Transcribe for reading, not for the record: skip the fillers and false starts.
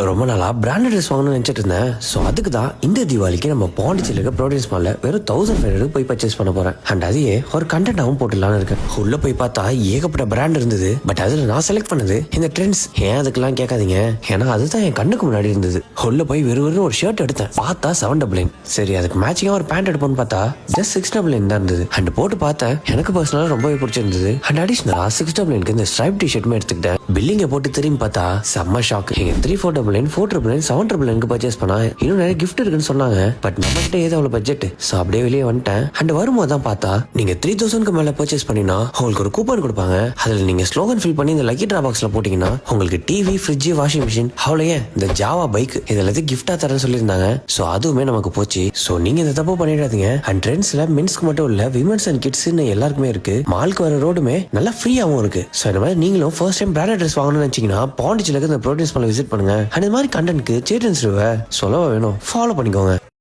ரொம்ப நாளா branded dress வாங்கணும்னு நினைச்சிட்டு இருந்தேன். ஸோ அதுக்கு தான் இந்த தீபாவளிக்கு நம்ம பாண்டிச்சேரியில் இருக்க ப்ரோடியன்ஸ் மால்ல வெறும் 1500 போய் பர்ச்சேஸ் பண்ண போறேன். அண்ட் அதையே ஒரு கண்டென்ட்டாகவும் போட்டுடலான்னு இருக்கேன். உள்ள போய் பார்த்தா ஏகப்பட்ட பிராண்ட் இருந்தது. பட் அதில் நான் செலக்ட் பண்ணது இந்த ட்ரெண்ட்ஸ். ஏன் அதுக்கெல்லாம் கேட்காதீங்க, ஏன்னா அதுதான் என் கண்ணுக்கு முன்னாடி இருந்தது. உள்ள போய் வெறும் ஒரு ஷர்ட் எடுத்தேன். பார்த்தா 799. சரி, அதுக்கு மேட்சிங்காக ஒரு பேண்ட் எடுப்போம்னு பார்த்தா ஜஸ்ட் 699 தான் இருந்தது. அண்ட் போட்டு பார்த்தேன், எனக்கு பர்சனலாக ரொம்பவே பிடிச்சிருந்தது. அண்ட் அடிஷனலா 699 இந்த ஸ்ட்ரைப் டிஷர்ட்டுமே எடுத்துக்கிட்டேன். பில்லிங்கை போட்டு திரும்பி பார்த்தா செம்ம ஷாக். 3499, 499, 799 பர்ச்சேஸ் பண்ணா இன்னும் நிறைய கிஃப்ட் இருக்குன்னு சொன்னாங்க. பட் நம்ம கிட்ட ஏதோ அவ்வளவு பட்ஜெட். ஸோ அப்படியே வெளியே வந்துட்டேன். அண்ட் வரும்போது தான் பார்த்தா நீங்க 3000க்கு மேல பர்ச்சேஸ் பண்ணினா உங்களுக்கு ஒரு கூப்பன் கொடுப்பாங்க. அதுல நீங்க ஸ்லோகன் ஃபில் பண்ணி இந்த லக்கி டிரா பாக்ஸ்ல போட்டீங்கன்னா உங்களுக்கு டிவி, ஃப்ரிட்ஜ், வாஷிங் மிஷின், அவ்வளோயே இந்த ஜாவா பைக் இதெல்லாத்தையும் கிஃப்டா தரேன்னு சொல்லியிருந்தாங்க. ஸோ அதுவுமே நமக்கு போச்சு. ஸோ நீங்க இந்த தப்பு பண்ணிடாதீங்க. அண்ட் ட்ரெண்ட்ஸ்ல மென்ஸ்க்கு மட்டும் இல்ல, விமன்ஸ் அண்ட் கிட்ஸ் எல்லாருக்குமே இருக்கு. மால்க்கு வர ரோடுமே நல்லா ஃப்ரீயாகவும் இருக்கு. ஸோ இந்த மாதிரி நீங்களும் ஃபர்ஸ்ட் டைம் பிராண்டட் ட்ரெஸ் வாங்கணும்னு நினைச்சீங்கன்னா பாண்டிச்சேரியில் இந்த ப்ரோடியன்ஸ் மால் விசிட் பண்ணுங்க. அண்ட் இந்த மாதிரி கண்டென்ட்க்கு சேட்டன்ஸ் சொல்லவா வேணும், ஃபாலோ பண்ணிக்கோங்க.